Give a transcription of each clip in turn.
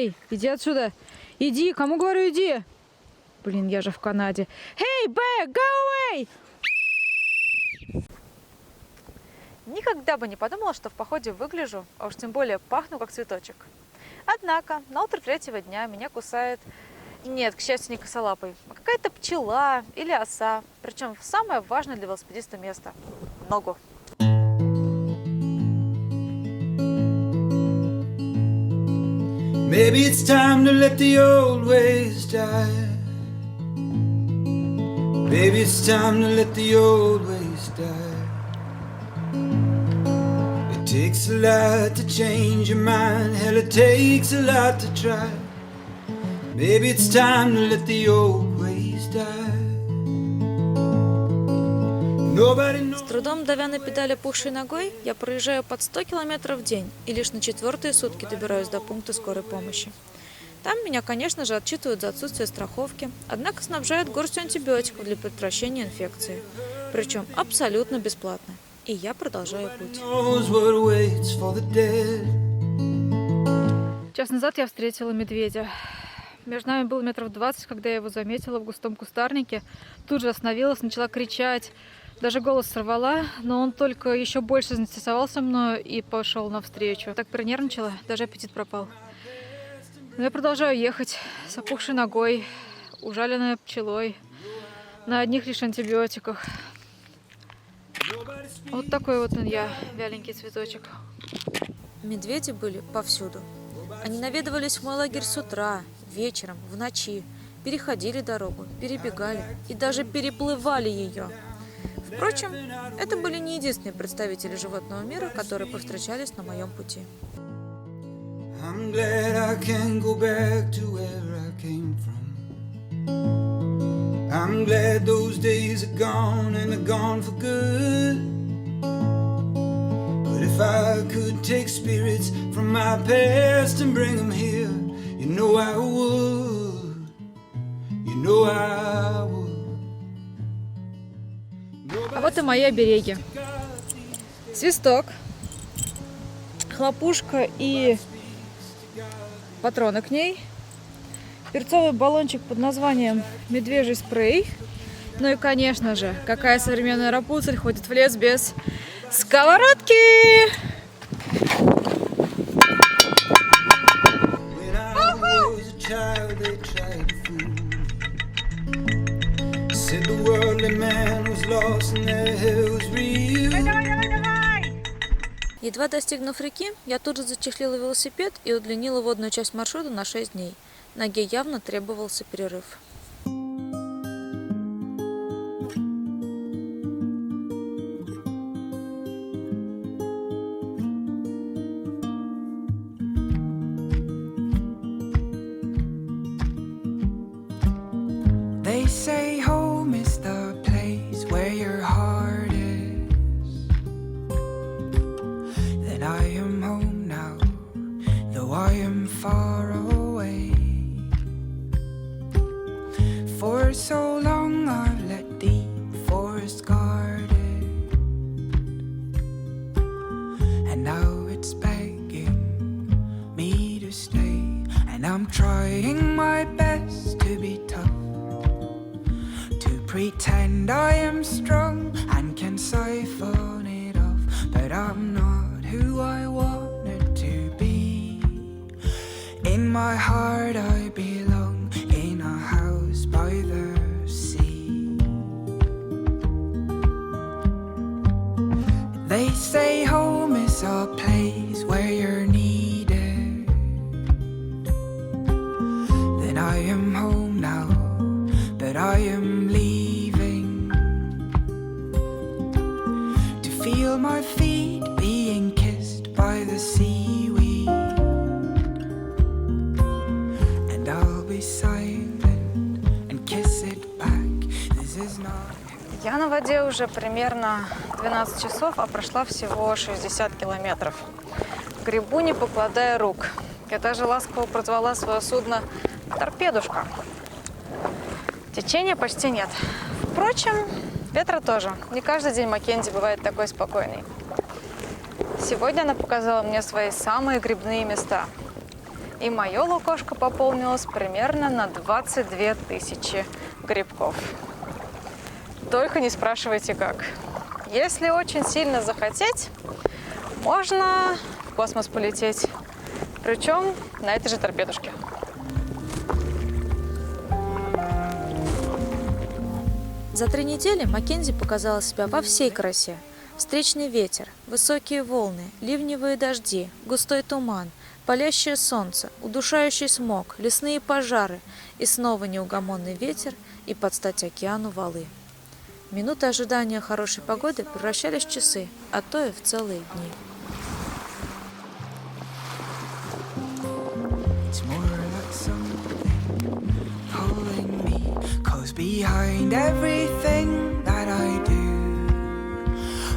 Эй, иди отсюда. Иди, кому говорю, иди. Блин, я же в Канаде. Hey, bear, go away! Никогда бы не подумала, что в походе выгляжу, а уж тем более пахну, как цветочек. Однако на утро третьего дня меня кусает... Нет, к счастью, не косолапый, а какая-то пчела или оса. Причем в самое важное для велосипедиста место – ногу. Maybe it's time to let the old ways die. Maybe it's time to let the old ways die. It takes a lot to change your mind. Hell, it takes a lot to try. Maybe it's time to let the old ways die. Nobody knows. С трудом давя на педали опухшей ногой, я проезжаю под 100 километров в день и лишь на 4-е сутки добираюсь до пункта скорой помощи. Там меня, конечно же, отчитывают за отсутствие страховки, однако снабжают горстью антибиотиков для предотвращения инфекции. Причем абсолютно бесплатно. И я продолжаю путь. Час назад я встретила медведя. Между нами было метров 20, когда я его заметила в густом кустарнике. Тут же остановилась, начала кричать. Даже голос сорвала, но он только еще больше заинтересовался мною и пошел навстречу. Так перенервничала, даже аппетит пропал. Но я продолжаю ехать с опухшей ногой, ужаленной пчелой, на одних лишь антибиотиках. Вот такой вот он я, вяленький цветочек. Медведи были повсюду. Они наведывались в мой лагерь с утра, вечером, в ночи, переходили дорогу, перебегали и даже переплывали ее. Впрочем, это были не единственные представители животного мира, которые повстречались на моем пути. I'm glad I can go back to where I came from. I'm glad those days are gone and are gone for good. But if I could take spirits from my past and bring them here, you know I would. You know I would. А вот и мои обереги. Свисток, хлопушка и патроны к ней, перцовый баллончик под названием медвежий спрей, ну и, конечно же, какая современная Рапунцель ходит в лес без сковородки! Едва достигнув реки, я тут же зачехлила велосипед и удлинила водную часть маршрута на 6 дней. Ноге явно требовался перерыв. They say home is the place where your heart is. That I am home now, though I am far away. For so long I've let deep forest guard it, and now it's begging me to stay. And I'm trying my best to be tough, pretend I am strong and can siphon it off, but I'm not who I wanted to be. In my heart I belong in a house by the sea. They say home is a place where you're needed. Then I am home now, but I am leaving. Feel my feet being kissed by the seaweed, and I'll be silent and kiss it back. This is not... Я на воде уже примерно 12 часов, а прошла всего 60 километров. Гребу, не покладая рук. Я даже ласково прозвала свое судно «Торпедушка». Течения почти нет. Впрочем, ветра тоже. Не каждый день Маккензи бывает такой спокойный. Сегодня она показала мне свои самые грибные места. И мое лукошко пополнилось примерно на 22 тысячи грибков. Только не спрашивайте как. Если очень сильно захотеть, можно в космос полететь. Причем на этой же торпедушке. За 3 недели Маккензи показала себя во всей красе. Встречный ветер, высокие волны, ливневые дожди, густой туман, палящее солнце, удушающий смог, лесные пожары и снова неугомонный ветер и под стать океану валы. Минуты ожидания хорошей погоды превращались в часы, а то и в целые дни. It's more like something pulling me close behind everything that I do.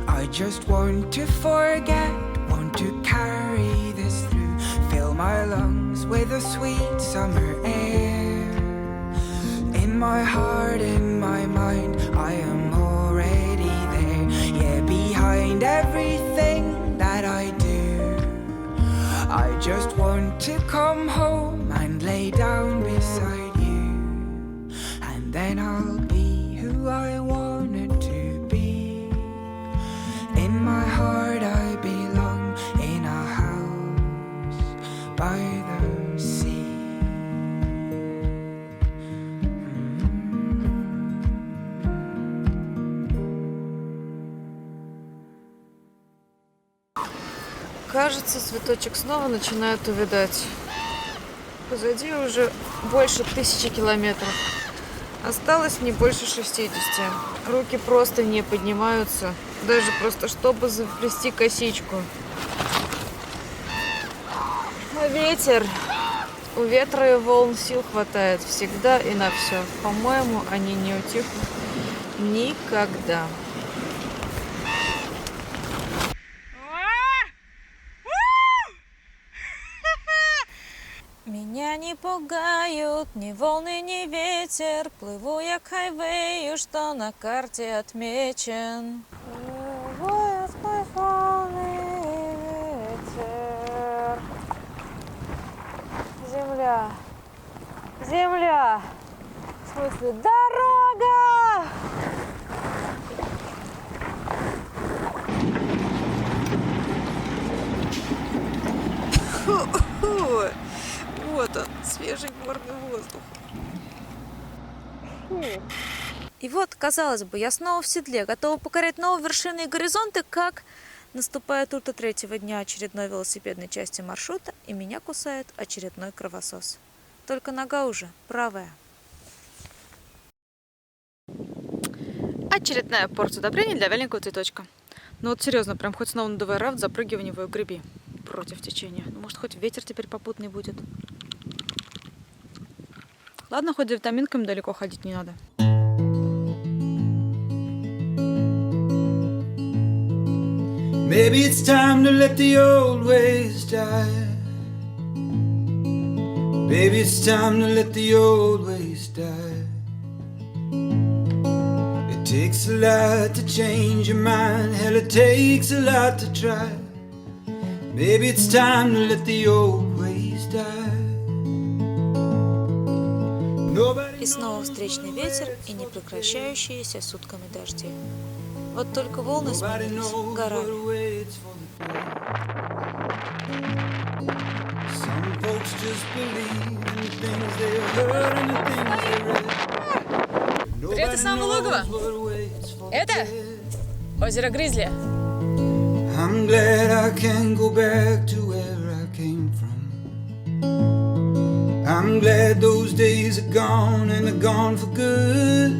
I just want to forget, want to carry this through. Fill my lungs with the sweet summer air. In my heart, in my mind, I am already there. Yeah, behind everything that I do. I just want to come home and lay down beside you. And then I'll be who I wanted to be. In my heart I belong, in a house by the sea. Кажется, цветочек снова начинает увядать. Позади уже больше 1000 километров. Осталось не больше 60. Руки просто не поднимаются, даже просто чтобы заплести косичку. А ветер. У ветра и волн сил хватает всегда и на все. По-моему, они не утихнут никогда. Меня не пугают ни волны, ни ветер. Плыву я к хайвею, что на карте отмечен. Плыву сквозь волны и ветер. Земля. Земля. В смысле, дорога! Вот он, свежий горный воздух. И вот, казалось бы, я снова в седле, готова покорять новые вершины и горизонты, как наступает утро 3-го дня очередной велосипедной части маршрута, и меня кусает очередной кровосос. Только нога уже правая. Очередная порция удобрений для вяленького цветочка. Ну вот серьезно, прям хоть снова надувай рафт, запрыгивай в него и греби против течения. Ну, может, хоть ветер теперь попутный будет. Ладно, хоть за витаминками далеко ходить не надо. Maybe it's time to let the old ways die. Baby, it's time to let the old ways die. It takes a lot to change your mind. Hell, it takes a lot to try. Maybe it's time to let the old ways die. И снова встречный ветер и непрекращающиеся сутками дожди. Вот только волны сменились горами. Some folks just believe in the things they heard and the things they read. Привет из самого логова. Это озеро Гризли. I'm glad I can go back to where I came from. I'm glad those days are gone and are gone for good.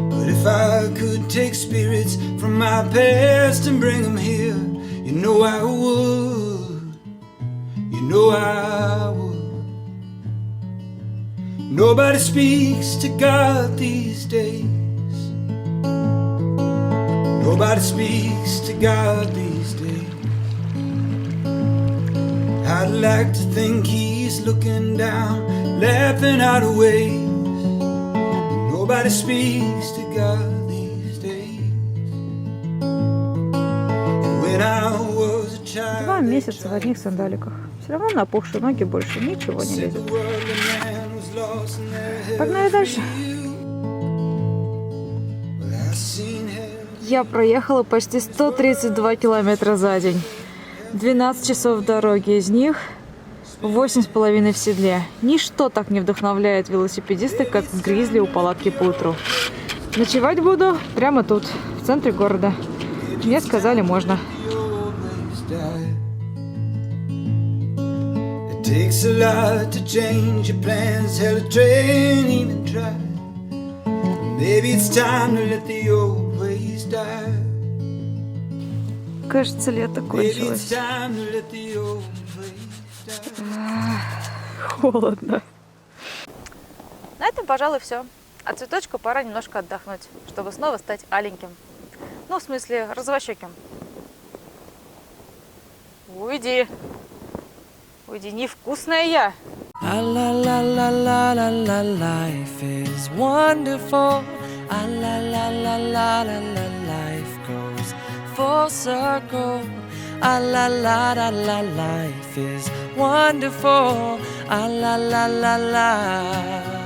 But if I could take spirits from my past and bring them here, you know I would. You know I would. Nobody speaks to God these days. Nobody speaks to God these days. I'd like to think he's looking down, laughing out of ways. Nobody speaks to God these days. And when I was a child. 2 they месяца в tried одних сандаликах. Все равно на опухшие ноги больше ничего не Said лезет. the world the man was lost in their Погнали hell дальше. for you. Well, I seen hell. Я проехала почти 132 километра за день. 12 часов дороги, из них 8,5 в седле. Ничто так не вдохновляет велосипедиста, как гризли у палатки по утру. Ночевать буду прямо тут, в центре города. Мне сказали, можно. The old ways die. It takes a lot to change your plans. Hell, a train even tried. Maybe it's time to let the old ways die. Кажется, лето Maybe it's кончилось. time to let the old ways die. Холодно. На этом, пожалуй, все. А цветочку пора немножко отдохнуть, чтобы снова стать аленьким. Ну, в смысле, розовощеким. Уйди. Уйди, невкусная я. La la la la la la la, life is wonderful. La la la la la la, life goes full circle. La la la la, life is wonderful. La la la la.